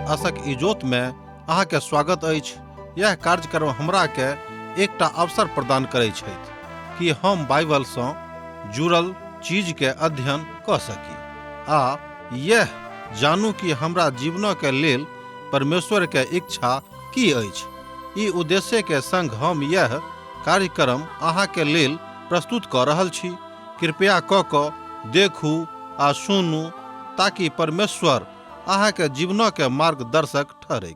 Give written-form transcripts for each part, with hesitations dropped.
आशक इजोत में अहाँ के स्वागत अछि। यह कार्यक्रम हमरा के एकटा अवसर प्रदान करै छथि कि हम बाइबल सँ जुड़ल चीज के अध्ययन क सकी आ यह जानू कि हमरा जीवन के लेल परमेश्वर के इच्छा की अछि। ई उद्देश्य के संग हम यह कार्यक्रम अहाँ के लेल प्रस्तुत क रहल छी। कृपया क देखू आ सुनू ताकि परमेश्वर अहाँ के जीवन के मार्गदर्शक ठहरे।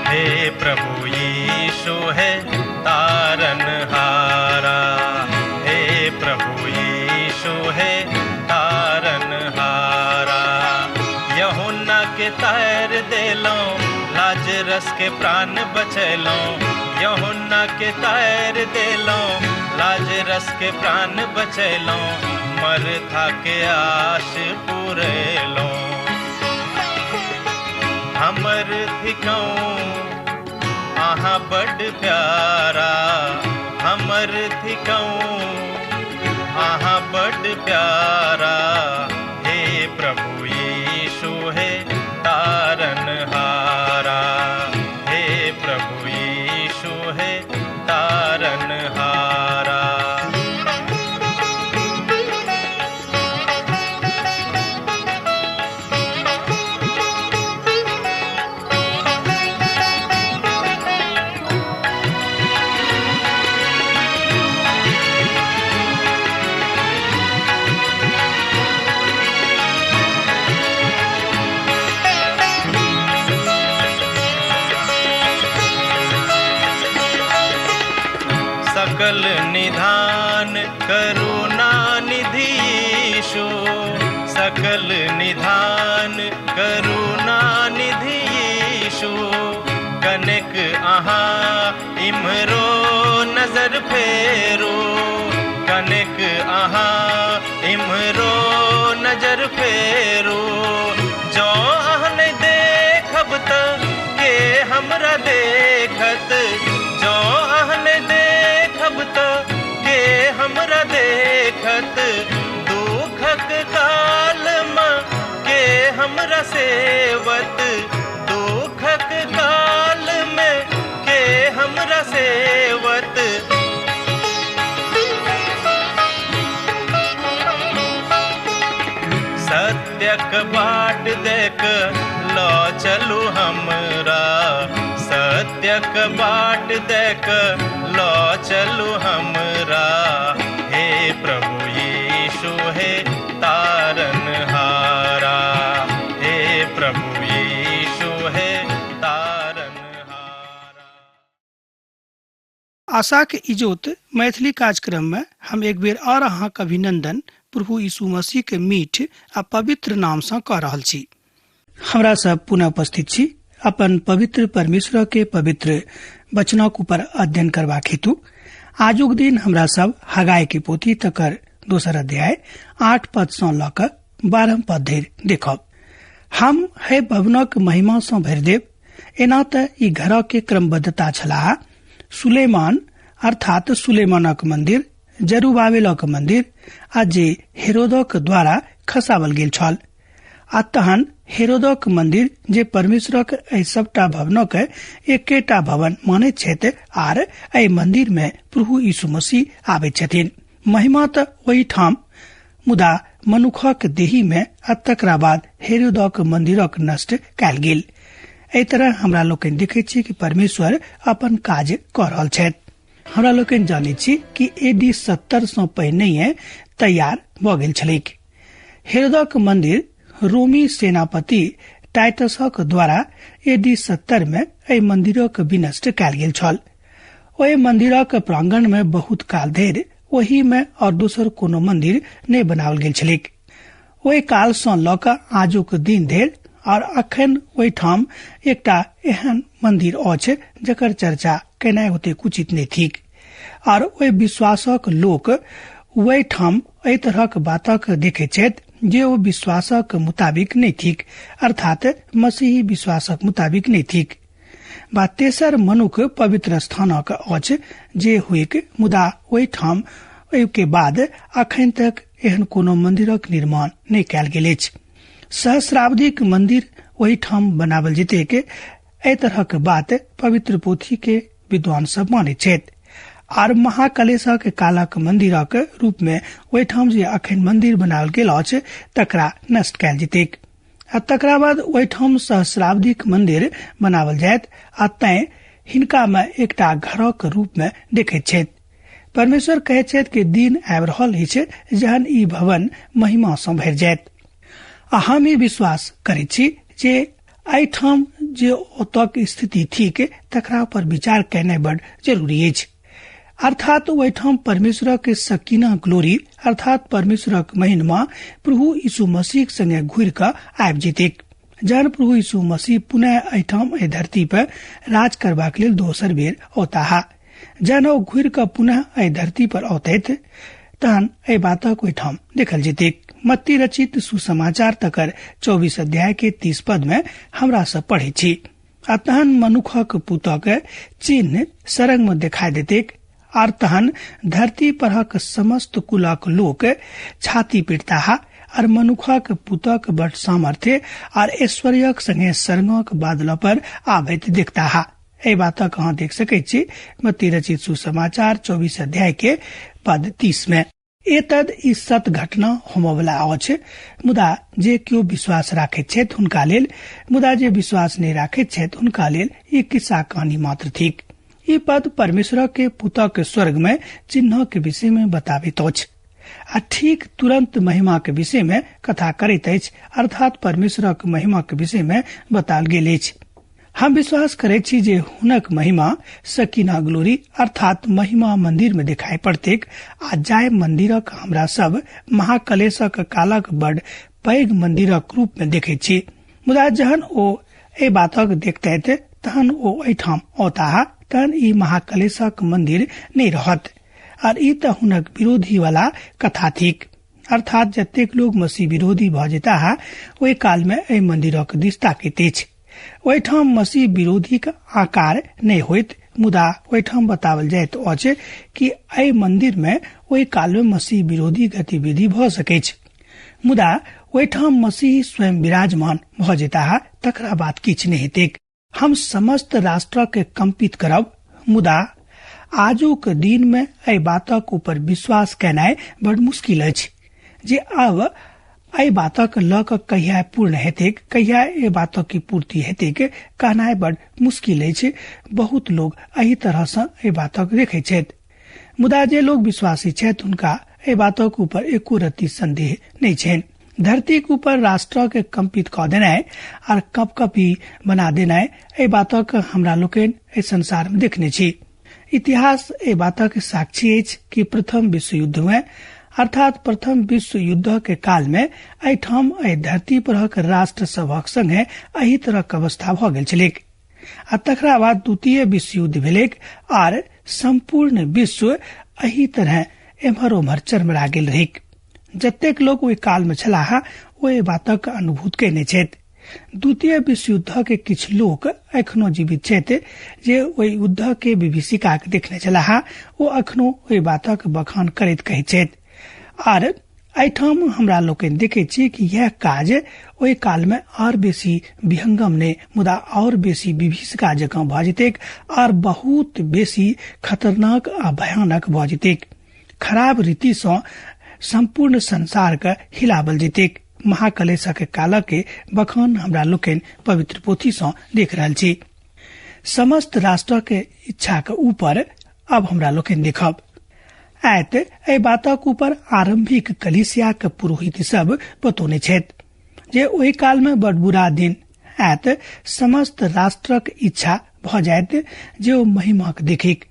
हे प्रभु यीशु है तारनहारा, हे प्रभु यीशु है तारनहारा। यूहन्ना के तैर देलो, लाजरस के प्राण बचैलो। यूहन्ना के तैर देलो, लाजरस के प्राण बचैलो। मरथा के आश पुरेलो, हमर थिकौं आहा बड़ प्यारा। हमर थिकौं आहा बड़ प्यारा। हे प्रभु यीशु है तारनहारा, हे प्रभु यीशु है तारनहारा। सकल निधान करुणा निधि यीशु, सकल निधान करुणा निधि यीशु। कनिक अहाँ इम्हरो नजर फेरो, कनिक अहाँ इम्हरो नजर फेरो। जो अहन देखब त के हमरा देखत, जो अहन देखब त के हमरा देखत। दुखक काल में के हमरा सेवत, दुखक काल में के हमरा सेवत। सत्यक बाट देख लो चलू हमरा, सत्यक बाट देख लो चलू हमरा। हे प्रभु यीशु है तारनहारा, हे प्रभु यीशु है तारनहारा। आशा के इजोत मैथिली कार्यक्रम में हम एक बेर और अहाँ के अभिनंदन प्रभु यीशु मसीह के मीठ आ पवित्र नाम से कह रहल छी। हमरा सब पुनः उपस्थित छी अपन पवित्र परमेश्वर के पवित्र वचनक ऊपर अध्ययन करबाक हेतु। आजुक दिन हमरा सब हगाई के पोथी तकर 2 अध्याय 8 पद से ल क 12 पद धरि देखब। हम है भवनक महिमा से भरि देव। एना त ई घर के क्रमबद्धता छला। सुलेमान अर्थात सुलेमानक मंदिर, जरुबाबेलक मंदिर आ जे हेरोदक द्वारा खसावल गेल छल। आ तहन हेरोदक मंदिर जे परमेश्वरक एहि सबटा भवनक एकेटा भवन मानैत छथि आर एहि मंदिर में प्रभु यीशु मसीह आबैत छथिन। महिमा त ओहि ठाम, मुदा मनुखक देही में आ तकरा बाद हेरोदक मंदिरक नष्ट कयल गेल। एहि तरह हमरा लोकनि देखैत छी कि परमेश्वर अपन काज क रहल छथि। हमरा लोकनि जानै छी कि AD 70 सँ पहिने तैयार भ गेल छलैक। हेरोदक मंदिर रोमी सेनापति टाइटसक द्वारा AD 70 में एहि मंदिरक विनष्ट कयल गेल छल। ओहि मंदिरक प्रांगण में बहुत काल धरि ओहि में और दोसर कोनो मंदिर नहि बनाओल गेल छलैक। ओहि काल सँ ल क आजुक दिन धरि और अखन ओहि ठाम एकटा एहन मंदिर अछि जकर चर्चा केनाइ ओते उचित नहि थिक। और ओहि विश्वासक लोक वही ठाम एहि तरहक बातक देखे छथि जे ओ विश्वासक मुताबिक नहीं थिक, अर्थात मसीही विश्वासक मुताबिक नहीं थिक। बा तेसर मनुख पवित्र स्थानक अछि जे हुइक, मुदा ओहि ठाम के बाद अखन तक एहन कोनो मंदिरक निर्माण नहीं कयल गेल अछि। सहस्राब्दीक मंदिर ओहि ठाम बनावल जेते के एहि तरहक बात पवित्र पोथी के विद्वान सब माने छथि। आर महाकलेशक कालक मंदिरक रूप में ओहि ठाम जे अखन मंदिर बनावल गेल अछि तकरा नष्ट कयल जेतैक। तकरा बाद ओहि ठाम सहस्राब्दीक मंदिर बनावल जायत आ तैं हिनका में एकटा घरक रूप में देखैत छथि। परमेश्वर कहैत छथि कि दिन आबि रहल अछि जहन ई भवन महिमा सँ भरि जायत। आ हम ई विश्वास करैत छी जे एहि ठाम जे ओतक स्थिति थिक तकरा पर विचार करनाइ बड़ जरूरी अछि। अर्थात ओहि ठाम परमेश्वरक सकीना ग्लोरी अर्थात परमेश्वरक महिमा प्रभु यीशु मसीह संगे घुरि कऽ आबि जेतैक। जहन प्रभु यीशु मसीह पुनः एहिठाम एहि धरती पर राज करबाक लेल दोसर बेर औताह, जहन ओ घुरि कऽ पुनः एहि धरती पर औतैथ तहन एहि बातक ओहिठाम देखल जेतैक। मत्ती रचित सुसमाचार तकर 24 अध्याय के 30 पद में हमरा सब पढ़े छी, आ तहन मनुखक पुतक चिन्ह सरंग में दिखाई देतैक, आर तहन धरती परक समस्त कुलक लोक छाती पीटताह, और मनुखक पुतक बड़ सामर्थ्य और ऐश्वर्यक संगे सरंगक बादल पर आबैत देखताह। एहि बातक अहाँ देख सकैत छी मत्ती रचित सुसमाचार 24 अध्याय के पद 30 में। एतद ई सत घटना होमवला अछि, मुदा जे केओ विश्वास राखैत छथि हुनका लेल, मुदा जे विश्वास नहीं राखैत छथि हुनका लेल ई किस्सा कहानी मात्र थिक। ई पद परमेश्वर के पुतक स्वर्ग में चिन्ह के विषय में बताबैत अछि आ ठीक तुरंत महिमा के विषय में कथा करैत अछि, अर्थात परमेश्वरक महिमा के विषय में बताल गेल अछि। हम विश्वास करैत छी जे हुनक महिमा सकीना ग्लोरी अर्थात महिमा मंदिर में दिखाई पड़तैक, आ जाय मंदिरक हमरा सब महाकलेशक कालक बड़ पैघ मंदिरक रूप में देखैत छी। मुदा जहन ओ एहि बातक देखतैथ तहन ओ एहिठाम औताह, तहन ई महाकलेशक मंदिर नहीं रहत, और ई त हुनक विरोधी वाला कथा थिक। अर्थात जतेक लोग मसीह विरोधी भ जेताह ओहि काल में एहि मंदिरक दिस ताकैत अछि। ओहिठाम मसीह विरोधी का आकार नहीं होइत, मुदा ओहिठाम बतावल जाइत अछि कि एहि मंदिर में ओहि काल में मसीह विरोधी गतिविधि भ सकैछ, मुदा ओहिठाम मसीह स्वयं विराजमान भ जेताह तकरा बाद किछ नहीं हेतैक। हम समस्त राष्ट्र के कंपित करब, मुदा आजुक दिन में एहि बातक ऊपर विश्वास केनाइ बड़ मुश्किल अछि जे अब एहि बातक ल क कहिया पूर्ण हेतैक, कहिया एहि बातक की पूर्ति हेतैक कहनाइ बड़ मुश्किल अछि। बहुत लोग एहि तरह से एहि बातक देखै छथि, मुदा जे लोग विश्वासी छथि हुनका एहि बातक ऊपर एको रत्ती संदेह नहीं छनि। धरती के ऊपर राष्ट्र के कंपित क देनाइ और कपकपी बना देनाइ एहि बातक हमरा लोकनि एहि संसार में देखने छी। इतिहास एहि बातक साक्षी अछि कि प्रथम विश्व युद्ध में अर्थात प्रथम विश्व युद्ध के काल में एहिठाम एहि धरती परक राष्ट्र सभक संगे एही तरहक अवस्था भ गेल छलैक। आ तकरा बाद द्वितीय विश्व युद्ध भेलैक और संपूर्ण विश्व एही तरह एम्हर ओम्हर चरमरा गेल रहैक। जतेक लोग ओहि काल में छलाह ओ एहि बातक अनुभूत केने छथि। द्वितीय विश्व युद्ध के किछ लोक एखनो जीवित छथि जे ओहि युद्ध के विभीषिका के देखने छलाह, ओ एखनो ओहि बातक बखान करैत कहैत छथि। और एहिठाम हमरा लोकनि देखैत छी कि यह काज ओहि काल में और बेसी विहंगम ने, मुदा और बेसी विभीषिका जकाँ भ जेतैक और बहुत बेसी खतरनाक आ भयानक भ जेतैक। खराब रीति सँ संपूर्ण संसार के हिलावल जेतैक। महाकलेशक काल के बखान हमरा लोकनि पवित्र पोथी सँ देख रहल छी। समस्त राष्ट्र के इच्छा के ऊपर अब हमरा लोकनि देखब। आयत एहि बातक ऊपर आरंभिक कलीसिया के पुरोहित सब बतौने छथि जे ओहि काल में बड़ बुरा दिन आयत, समस्त राष्ट्रक इच्छा भ जायत जे ओ महिमाक देखिक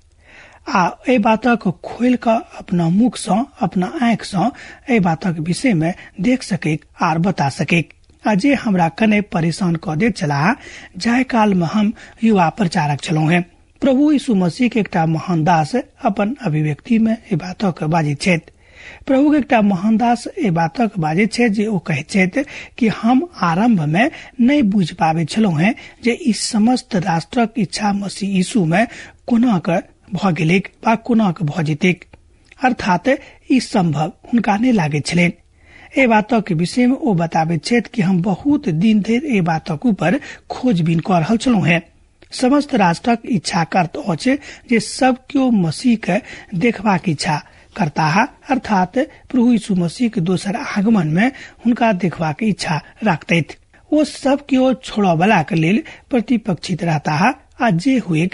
आ एहि बातक खोल क अपना मुख सँ अपना आँख सँ एहि बातक विषय में देख सकेक आर बता सकेक। आ जे हमरा कने परेशान क दैत छलाह, जाहि काल में हम युवा प्रचारक छलहुँ हैं, प्रभु यीशु मसीह के एकटा महान दास अपन अभिव्यक्ति में एहि बातक बाजैत छथि प्रभु एकटा मोहनदास ए बातक बाजे छै जे ओ कहै छथि कि हम आरंभ में नहीं बुझ पाबे छलहुं हैं जे ई समस्त राष्ट्रक इच्छा मसीह यीशु में कोना क भ गेलिक वा कोना क भ जेतिक, अर्थात ई संभव हुनका नहीं लागे छलनि। ए बातक के विषय में ओ बताबे छथि कि हम बहुत दिन धरि ए बातक ऊपर खोजबीन कर रहल छलहुं हैं। समस्त राष्ट्रक इच्छा करत अछि जे सब केओ मसीह के देखबाक इच्छा करता है, अर्थात प्रभु यीशु मसीह के दोसर आगमन में हुनका देखबाक इच्छा रखते। वो सब केओ छोड़ा वाला के लेल प्रतिपक्षित रहता है। आ जे हुए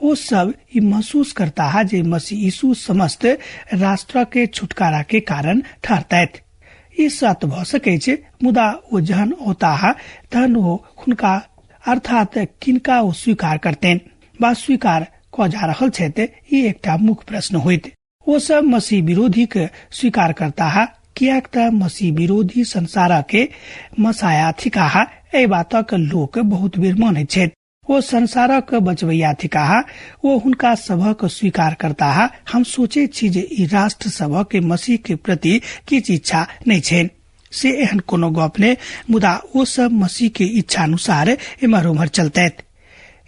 वो सब ये महसूस करता है जे मसीह यीशु समस्त राष्ट्र के छुटकारा के कारण ठहरता। ई सत्य भ सकै छै, मुदा वो जहन होता है तहन वो हुनका अर्थात किनका वो स्वीकार करते बा स्वीकार क जा रहल छै ते ई एकटा मुख्य प्रश्न होइत। वो सब मसीह विरोधी के स्वीकार करता है, कियाक त मसीह विरोधी संसार के मसाया थिका है। ए बातक लोक बहुत बेर माने छै। वो संसारक बचवैया थिका है, वो हुनका सबक स्वीकार करता है। हम सोचे छी जे ई राष्ट्र सबक के मसीह के प्रति किछ इच्छा नहीं छै से एहन कोनो गप ने, मुदा वो सब मसीह के इच्छा अनुसार एमहर उम्हर चलते।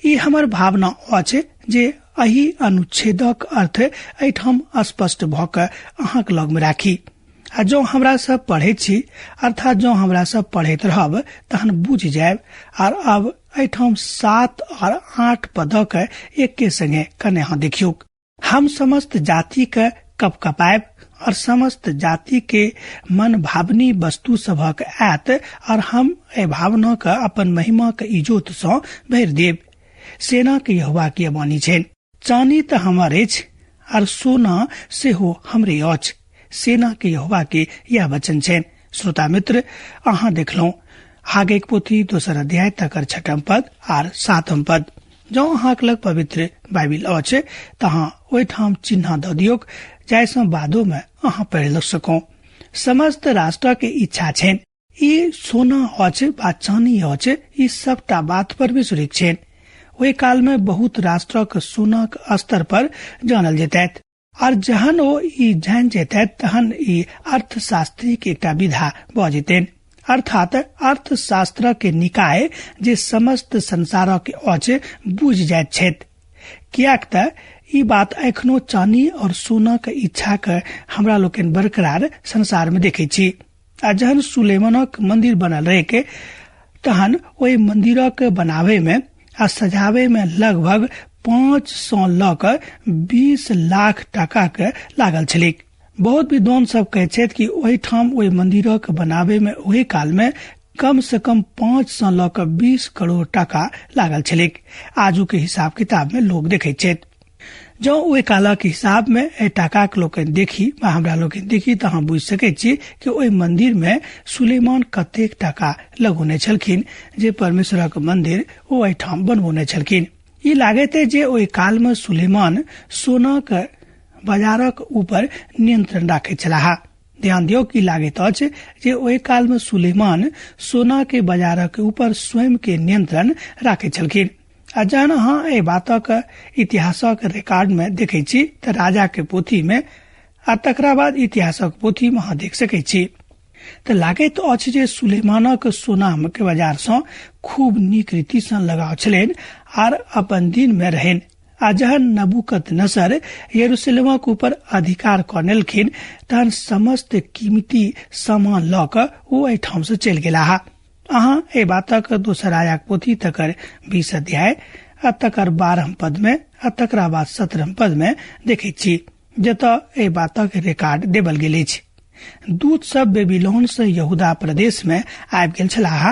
ई हमर भावना अछि जे एही अनुच्छेदक अर्थ एठाम स्पष्ट भ क अहाँक लग में राखी। आ जो हमरा सब पढ़े छी, अर्थात जो हमरा सब पढ़ैत रहब तहन बुझ जायब। और अब एठाम 7 और 8 पदक एक के संगे कने हाँ देखियो। हम समस्त जाति के कपकपायब और समस्त जाति के मन भावनी वस्तु सभक आयत, और हम ए भावना के अपन महिमा के इजोत सँ भरि देब। सेना के यहोवा के वाणी छै, चानी त हमर अछि और सोना सेहो हमरे अछि। सेना के यहोवा के यह वचन छै। श्रोता मित्र, अहाँ देखलो हागे के पोथी 2 अध्याय तकर 6 पद और 7 पद। जो अहाँ लग पवित्र बाइबिल अछि तहाँ ओहिठाम चिन्ह द दियोक, जाहिसँ बादो में अहाँ पढ़ सको। समस्त राष्ट्र के इच्छा छै ई सोना अछि वा चानी अछि, ई सबटा बात परमेश्वर छै। ओहि काल में बहुत राष्ट्रक सोनाक स्तर पर जानल जेतैथ, और जहन ओ ई जान जेतैथ तहन ई अर्थशास्त्री के एकटा विधा भ जेतैन, अर्थात अर्थशास्त्र के निकाय जे समस्त संसार के अछि बुझ जाइत छथि। कियाक त ई बात एखनो चानी और सोना के इच्छा के हमरा लोकन बरकरार संसार में देखे छी। आ जहन सुलेमानक मंदिर बनल रहे के तहन ओहि मंदिरक बनावे में आ सजावे में लगभग 500 ल 20 लाख टका के लागल छलिक। बहुत विद्वान सब कहै छथि कि ओहि ठाम ओहि मंदिरक बनावे में ओहि काल में कम से कम 500 ल 20 करोड़ टका लागल छलिक। आजू के हिसाब किताब में लोग देखे छथि। जो ओहि कालक हिसाब में ए टका के लोग देखी वा हमरा लोग देखी त हम बुझ सकै छी कि ओहि मंदिर में सुलेमान कतेक टका लगौने छलखिन जे परमेश्वरक मंदिर ओ एठाम बनबोने छलखिन। ई लागैत जे ओहि काल में सुलेमान सोना के बाजारक ऊपर नियंत्रण राखे छलाह। ध्यान दियो कि लागैत अछि जे ओहि काल में सुलेमान सोना के बाजारक ऊपर स्वयं के नियंत्रण राखे छलखिन। आ जहन अहाँ ए बातक इतिहासक रिकॉर्ड में देखे छी त राजा के पोथी में आ तकरा बाद इतिहासक पोथी में अहाँ देख सकै छी त लागैत अछि जे सुलेमानक सोना के बाजार सँ खूब नीक रीति सँ लगाव छलनि आर अपन दिन में रहन। आ जहन नबूकदनेस्सर यरूशलेमक ऊपर अधिकार कनेलखिन तहन समस्त कीमती सामान ल क ओ एठाम से चलि गेलाह। अहाँ ए बातक 2 राजाक पोथी तकर 20 अध्याय आ तकर 12 पद में आ तकरा बाद 17 पद में देखे छी, जतऽ ए बातक रिकॉर्ड देवल गेल अछि। दूत सब बेबीलोन से यहूदा प्रदेश में आबि गेल छलाह,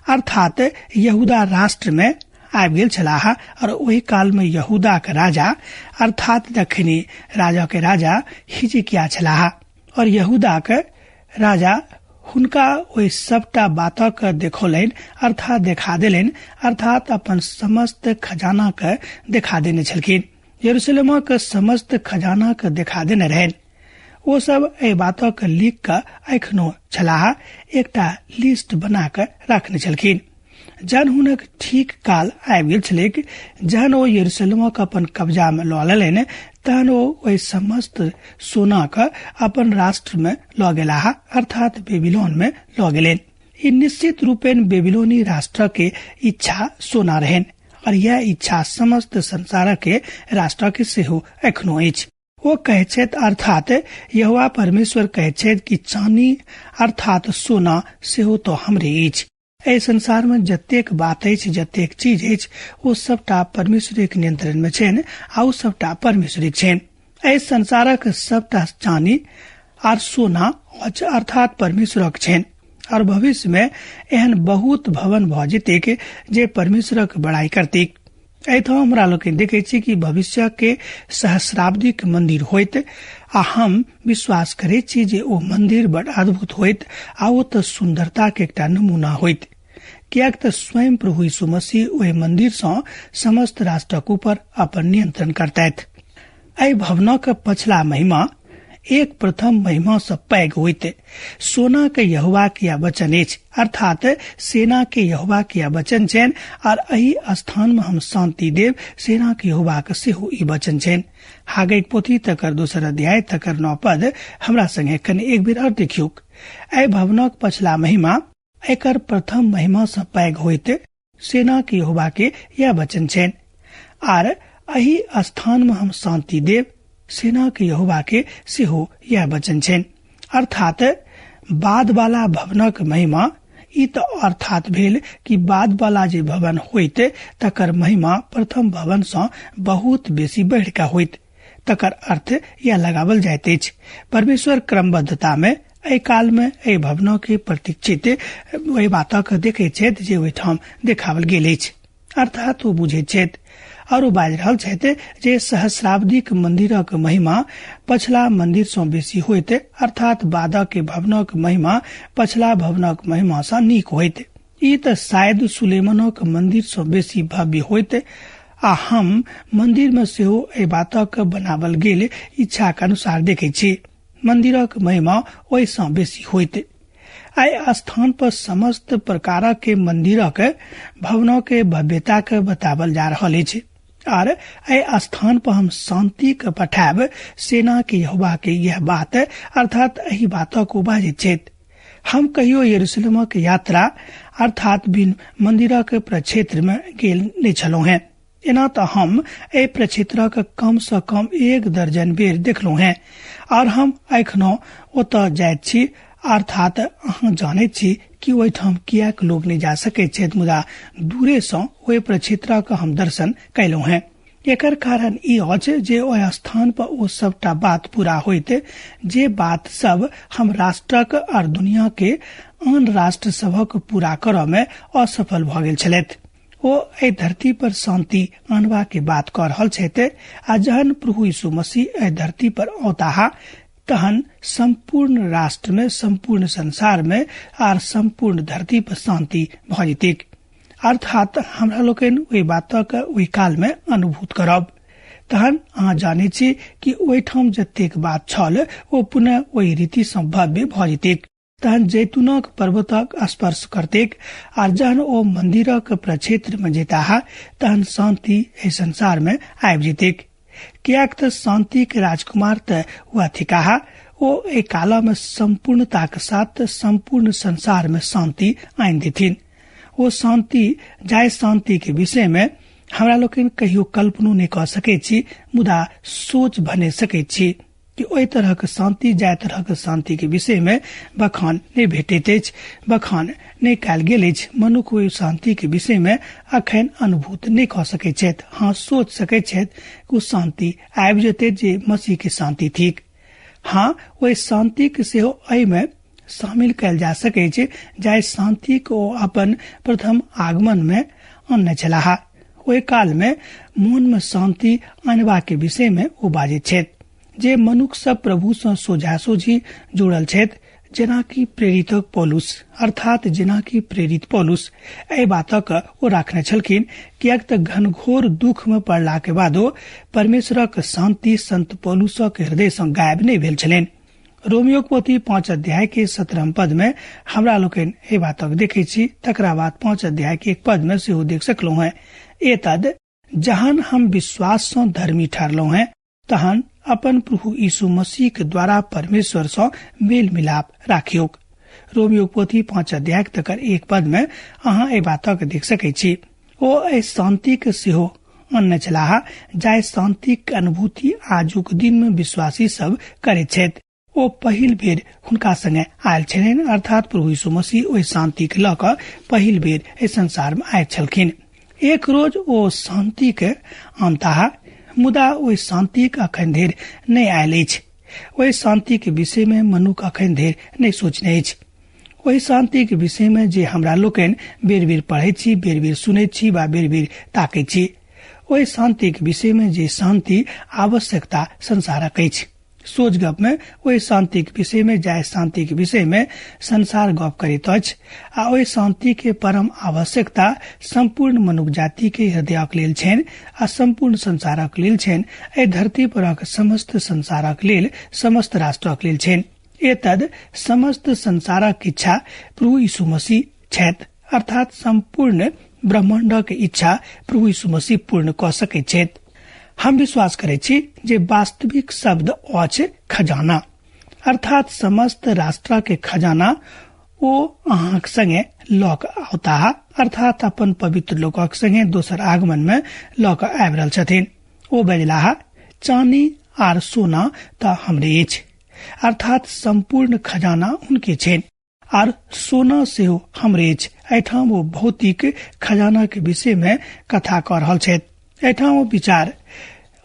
अर्थात यहूदा राष्ट्र में आबि गेल छलाह। और ओहि काल में यहूदा के राजा अर्थात दक्षिणी राजा के राजा हिजकिय्याह छलाह। और यहूदा के राजा हुनका ओहि सबटा बातक देखौलनि, अर्थात देखा देलनि, अर्थात अपन समस्त खजाना के देखा देने छलखिन। यरूशलेमक समस्त खजाना के देखा देने रहनि। वो सब ए बातक लिख क एखनो छलाह, एकटा लिस्ट बना क रखने छलखिन। जहन हुनक ठीक काल आबि गेल छलैक, जहन ओ यरूशलेमक अपन कब्जा में लऽ लेलनि, तहन ओ वही समस्त सोना का अपन राष्ट्र में लऽ गेलाह, अर्थात बेबीलोन में लऽ गेलेन। ई निश्चित रूपेण बेबीलोनी राष्ट्र के इच्छा सोना रहेन, और यह इच्छा समस्त संसार के राष्ट्र के सेहो एखनो अछि। वो कहै छथि, अर्थात यहोवा परमेश्वर कहै छथि कि चानी अर्थात सोना सेहो तो हमरे अछि। एहि संसार में जतेक बात अछि, जतेक चीज अछि, ओ सबटा परमेश्वरक नियंत्रण में छनि, आ ओ सबटा परमेश्वरक छनि। एहि संसारक सबटा चानी आर सोना अर्थात परमेश्वरक छनि, और भविष्य में एहन बहुत भवन भऽ जेतैक जे परमेश्वरक बड़ाई करतैक। एहिठाम हमरा लोग देखे छी कि भविष्य के सहस्राब्दिक मंदिर होइत, आ हम विश्वास करे छी जे ओ मंदिर बड़ अद्भुत होइत, आ ओ तऽ सुंदरता के एकटा नमूना होइत, कियाक तऽ स्वयं प्रभु यीशु मसीह ओहि मंदिर सँ समस्त राष्ट्रक ऊपर अपन नियंत्रण करतैथ। एहि भवनक पछला महिमा एक प्रथम महिमा से पैघ होइत सोना के यहोवा के वचन अछि, अर्थात सेना के यहोवा के वचन छनि, और एहि स्थान में हम शांति देव सेना के यहोवा के सेहो ई वचन छनि। हागै पोथी तकर 2 अध्याय तकर 9 पद हमरा संगे कने एक बेर और देखियौ। एहि भवनक पछला महिमा एकर प्रथम महिमा से पैघ होइत सेना के यहोवा के यह वचन छनि, आर एहि स्थान में हम शांति देव सेना के यहोवा के सेहो यह वचन छनि, अर्थात बाद वाला भवनक महिमा। ई तो अर्थात भेल कि बाद वाला जे भवन होइत तकर महिमा प्रथम भवन सँ बहुत बेसी बढ़ कऽ होइत। तकर अर्थ यह लगावल जाइत अछि, परमेश्वर क्रमबद्धता में एहि काल में एहि भवनों के प्रतीक्षित ओहि बातक देखै छथि जे ओहिठाम देखावल गेल अछि, अर्थात ओ बुझै छथि और वो बाज रहल छथि जे सहस्राब्दिक मंदिरक महिमा पछला मंदिर सँ बेसी होइत, अर्थात बादक के भवनक महिमा पछला भवनक महिमा सँ नीक होइत। ई तऽ शायद सुलेमनक मंदिर सँ बेसी भव्य होइत, आ हम मंदिर में सेहो एहि बातक बनावल गेल इच्छा के अनुसार देखै छी, मंदिरक महिमा ओहि सँ बेसी होइत। एहि स्थान पर समस्त प्रकार के मंदिरक भवनों के भव्यता के बतावल जा रहल अछि, और एहि स्थान पर हम शांति के पठायब सेना के यहोवा के यह बात, अर्थात एहि बातों को बाजैत छथि। हम कहियो यरूशलेमक यात्रा अर्थात बिन मंदिरक प्रक्षेत्र में गेल नहि छलहुँ हैं। एना तऽ हम एहि प्रक्षेत्रक कम से कम 1 दर्जन बेर देखलहुँ हैं, और हम एखनो ओतऽ जाइत छी, अर्थात अहाँ जानैत छी कि ओहिठाम कियाक लोग नहीं जा सकैत छथि, मुदा दूरे सँ ओहि प्रक्षेत्रक हम दर्शन कयलहुँ हैं। एकर कारण ई अछि जे ओहि स्थान पर ओ सबटा बात पूरा होइत जे बात सब हम राष्ट्रक और दुनिया के आन राष्ट्र सभक पूरा करऽ में असफल भऽ गेल छलथि। ओ एहि धरती पर शांति आनबा के बात कऽ रहल छथि, आ जहन प्रभु यीशु मसीह एहि धरती पर औताह तहन संपूर्ण राष्ट्र में, संपूर्ण संसार में और संपूर्ण धरती पर शांति भऽ जेतैक, अर्थात हमरा लोकनि ओहि बातक ओहि काल में अनुभूत करब। तहन अहाँ जानै छी कि ओहिठाम जतेक बात छल ओ पुनः ओहि रीति सँ भव्य भऽ जेतैक। तहन जैतूनक पर्वतक स्पर्श करतैक, और जहन ओ मंदिरक प्रक्षेत्र में जेताह तहन शांति एहि संसार में आबि जेतैक, कियाक तऽ शांति के राजकुमार तऽ वह थिकाह। ओ एहि काल में संपूर्णता के साथ संपूर्ण संसार में शांति आनि देथिन। ओ शांति जाय शांति के विषय में हमरा लोकनि कहियो कल्पनो नहि कऽ सकैत छी, मुदा सोच भने सकैत छी कि ओहि तरह के शांति, जाय तरह के शांति के विषय में बखान नहीं भेटैत अछि, बखान नहीं कयल गेल अछि। मनुख ओहि शांति के विषय में अखन अनुभूत नहीं कऽ सकैत छथि। हाँ, सोच सकैत छथि कि शांति आबि जेतै जे मसीह के शांति थिक। हाँ, ओहि शांति के सेहो एहि में शामिल कयल जा सकैत छै जाहि शांति को अपन प्रथम आगमन में आनने छलाह। ओहि काल में मोन में शांति आनबा के विषय में ओ बाजैत छथि जे मनुख सब प्रभु सँ सोझा सोझी जुड़ल छथि, जेना कि प्रेरितक पौलुस, अर्थात जेना कि प्रेरित पौलुस एहि बातक ओ राखने छलखिन, कियाक तऽ घनघोर दुख में पड़ला के बादो परमेश्वरक शांति संत पौलुसक हृदय सँ गायब नहीं भेल छलनि। रोमियो पोथी 5 अध्याय के 17 पद में हमरा लोकनि एहि बातक देखै छी, तकरा बाद 5 अध्याय के 1 पद में सेहो देख सकलहुँ हैं। एतद जहन हम विश्वास सँ धर्मी ठहरलहुँ हैं तहन अपन प्रभु यीशु मसीह के द्वारा परमेश्वर से मेल मिलाप राखियोक। रोमियो पोथी 5 अध्याय तक 1 पद में अहाँ ए बातक देख सकै छी। ओ ए शांति के सेहो अन्न चलाहा जाय शांति के अनुभूति आजुक दिन में विश्वासी सब करे छथि। ओ पहिल बेर हुनका संगे आयल छलनि, अर्थात प्रभु यीशु मसीह ओहि शांति के लऽ पहिल बेर एहि संसार में आयल छलखिन। एक रोज ओ शांति के अनताह, मुदा ओहि शांति के अखन धरि नहि आयल अछि। ओहि शांति के विषय में मनुख अखन धरि नहि सोचने अछि। ओहि शांति के विषय में जे हमरा लोकनि बेर बेर पढ़ै छी, बेर बेर सुनै छी वा बेर बेर ताकै छी। ओहि शांति के विषय में जे शांति आवश्यकता संसारक अछि। सोच गप में ओहि शांति के विषय में जाय शांति के विषय में संसार गप करैत अछि, आ ओहि शांति के परम आवश्यकता संपूर्ण मनुष्य जाति के हृदयक लेल छनि आ संपूर्ण संसारक लेल छनि। एहि धरती परक समस्त संसारक लेल, समस्त राष्ट्रक लेल छनि। एतद समस्त संसारक इच्छा प्रभु यीशु मसीह छथि, अर्थात संपूर्ण ब्रह्मांडक इच्छा प्रभु यीशु मसीह पूर्ण क सकैत छथि। हम विश्वास करै छी जे वास्तविक शब्द अछि खजाना, अर्थात समस्त राष्ट्र के खजाना ओ अहाँक संगे लऽ कऽ औताह, अर्थात अपन पवित्र लोकक संगे दोसर आगमन में लऽ कऽ आबि रहल छथिन। ओ बजलाहा, चानी आर सोना तऽ हमरे अछि, अर्थात संपूर्ण खजाना उनके छनि आर सोना सेहो हमरे अछि। एहिठाम वो भौतिक खजाना के विषय में कथा कऽ रहल छथि। एहिठाम वो विचार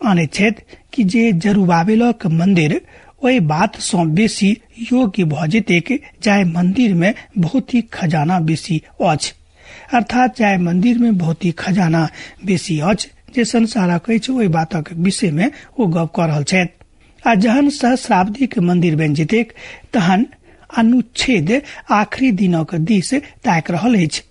आने छथि कि जे जरुब्बाबेलक मंदिर ओहि बात सँ बेसी योग्य भऽ जेतैक जाय मंदिर में भौतिक खजाना बेसी अछि, अर्थात जाय मंदिर में भौतिक खजाना बेसी अछि जे संसारक अछि। ओहि बातक विषय में ओ गप कऽ रहल छथि। आ जहन सहस्राब्दी के मंदिर बनि जेतैक तहन अनुच्छेद आखिरी दिनक दिस ताकि रहल अछि।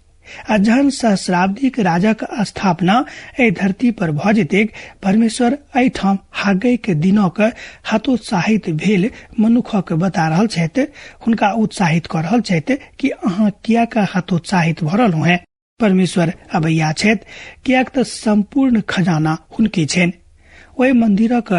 आ जहन सहस्राब्दी के राजक स्थापना एहि धरती पर भऽ जेतैक, परमेश्वर एहिठाम हागै के दिनक हतोत्साहित भेल मनुखक बता रहल छथि, हुनका उत्साहित कऽ रहल छथि कि अहाँ कियाक हतोत्साहित भऽ रहलहुँ हैं। परमेश्वर अबैया छथि, कियाक तऽ संपूर्ण खजाना हुनके छनि। ओहि मंदिरक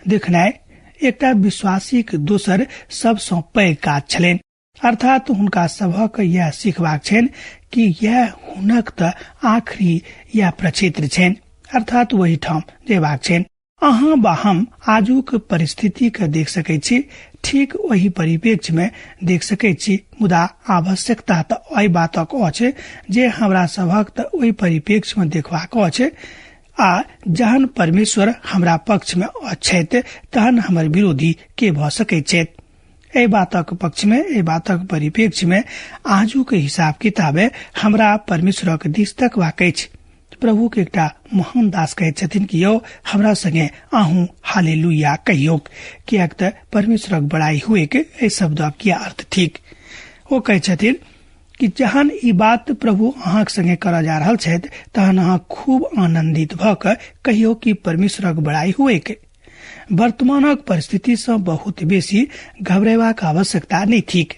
देखनाइ एकटा विश्वासी के दोसर सबसँ पैघ काज छलनि, अर्थात हुनका सभक यह सिखबाक छनि कि यह हुनक तऽ आखिरी या प्रक्षेत्र छनि, अर्थात वही ठाम जेबाक छनि। अहाँ वा हम आजुक परिस्थिति के देख सकैत छी, ठीक वही परिप्रेक्ष्य में देख सकैत छी, मुदा आवश्यकता तऽ एहि बातक अछि जे हमरा सभक तऽ ओहि परिप्रेक्ष्य में देखबाक अछि। आ जहन परमेश्वर हमरा पक्ष में छथि तहन हमर विरोधी के भऽ सकैत छथि। एहि बातक पक्ष में, एहि बातक परिप्रेक्ष्य में आजू के हिसाब किताबे हमरा परमेश्वरक दिस तकबाक अछि। प्रभु के एकटा महान दास कहैत छथिन कि यौ हमरा संगे आहू हालेलुया कहियोक, कियाक तऽ परमेश्वरक बड़ाई हुए के एहि शब्दक क्या अर्थ थिक। ओ कहै छथिन कि जहन ई बात प्रभु अहाँक संगे करऽ जा रहल छथि तहन अहाँ खूब आनंदित भऽ कऽ कहियो कि परमेश्वरक बड़ाई हुए के। वर्तमानक परिस्थिति से बहुत बेसी घबरेबाक आवश्यकता नहीं थिक,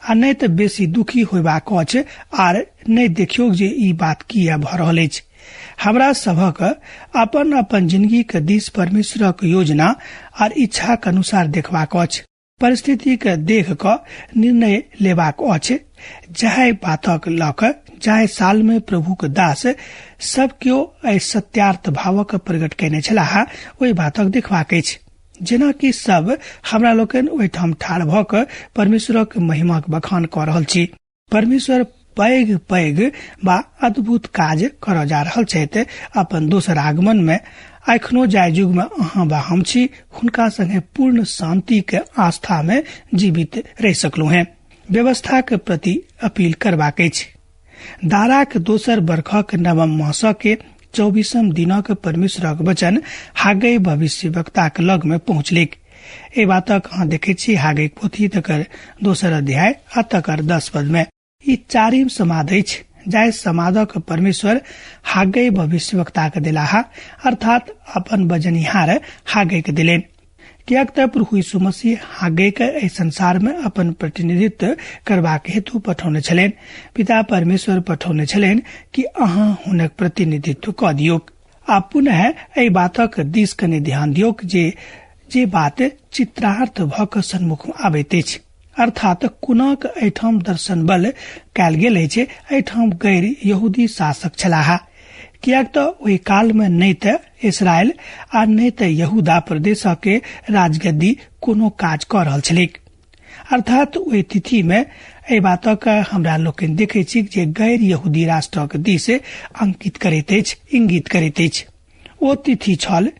आ नहीं तो बेसी दुखी होबाक अछि, आर नहीं देखियो जे ई बात किया भऽ रहल अछि। हमरा सभक अपन अपन जिंदगी के दिस परमेश्वरक योजना आर इच्छा के अनुसार देखबाक अछि। परिस्थिति के देख क निर्णय लेबाक अछि। जाहे बातक लऽ कऽ जाहे साल में प्रभु के दास सब केओ एहि सत्यार्थ भावक प्रकट केने छलाह, ओहि बातक देखबाक अछि। जेना कि सब हमरा लोकनि ओहिठाम ठाढ़ भऽ कऽ परमेश्वरक महिमाक बखान कऽ रहल छी। परमेश्वर पैघ पैघ बा अद्भुत काज करऽ जा रहल छथि अपन दोसर आगमन में। अखनो जाय युग में अहाँ बा हम छी हुनका संगे पूर्ण शांति के आस्था में जीवित रह सकलू हैं। व्यवस्था के प्रति अपील करबाक अछि। दाराक दोसर बरखक नवम मास के 24 दिनक परमेश्वरक वचन हागै भविष्यवक्ता के लग में पहुंचलिक। ए बातक अहाँ देखे छी हागै पोथी तकर 2 अध्याय आ तकर 10 पद में। ई 4म समाद अछि जाय समादक परमेश्वर हागै भविष्यवक्ता के दिलाहा, अर्थात अपन बजनिहार हागै के दिलेन। कियाक तऽ प्रभु यीशु मसीह हागै के एहि संसार में अपन प्रतिनिधित्व करबाक हेतु पठौने छलनि। पिता परमेश्वर पठौने छलनि कि अहाँ हुनक प्रतिनिधित्व कऽ दियौ। आ पुनः एहि बातक दिस कने ध्यान दियौक जे बात चित्रार्थ भ क सन्मुख आबैत अछि, अर्थात कुनक एहिठाम दर्शन बल कयल गेल अछि। एहिठाम गैर यहूदी शासक छलाह, कियाक त ओहि काल में नहि त इसराइल आ नहि त यहूदा प्रदेश के राजगद्दी कोनो काज क रहल छलैक। अर्थात ओहि तिथि में एहि बातक हमरा लोकनि देखै छी जे गैर यहूदी राष्ट्रक दिस अंकित करैत अछि, इंगित करैत अछि। ओ तिथि छल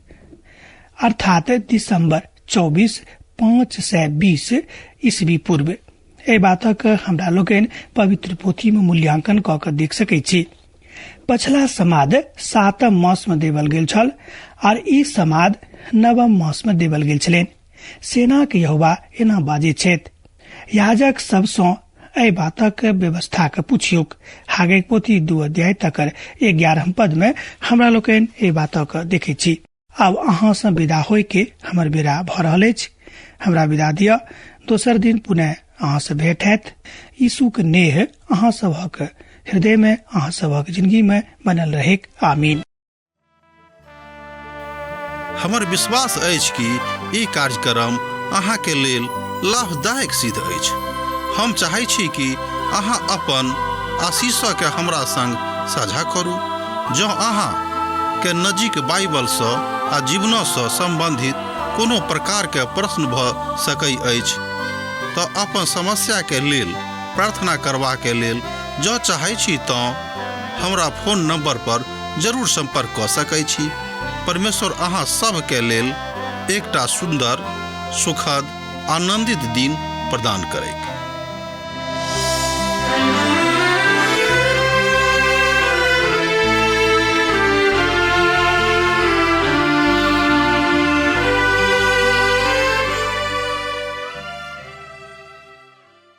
अर्थात दिसंबर 24, 520 ईस्वी पूर्व। एहि बातक हमरा लोकनि पवित्र पोथी में मूल्यांकन क के देख सकै छी। पछला समाद 7म मास में देवल गेल छल और ई समाद 9म मास में देवल गेल छलैन। सेना के यहोवा एना बाजै छथि, याजक सबसँ एहि बातक व्यवस्था के पूछियोक। हागे पोथी 2 अध्याय तकर 11 पद में हमरा लोकनि एहि बातक देखे छी। अब अहाँ से विदा होय के हमर बेरा भ रहल अछि। हमरा विदा दिया, दोसर दिन पुनः अहाँ से भेंट हैत। यीशु के नेह अहाँ सबक हृदय में, अहाँ सबक जिंदगी में बनल रहे। आमीन। हमर विश्वास अछि कि ई कार्यक्रम अहाँ के लेल लाभदायक सिद्ध अछि। हम चाहै छी कि अहाँ अपन आशीषक के हमरा संग साझा करू। जँ अहाँ के नजीक बाइबल से आ जीवन से संबंधित कोनो प्रकार के प्रश्न भ सकै अछि तऽ अपन समस्या के लेल प्रार्थना करबा के लेल जँ चाहै छी तऽ हमरा फोन नंबर पर जरूर संपर्क क सकै छी। परमेश्वर अहाँ सब के लेल एकटा सुंदर, सुखद, आनंदित दिन प्रदान करे।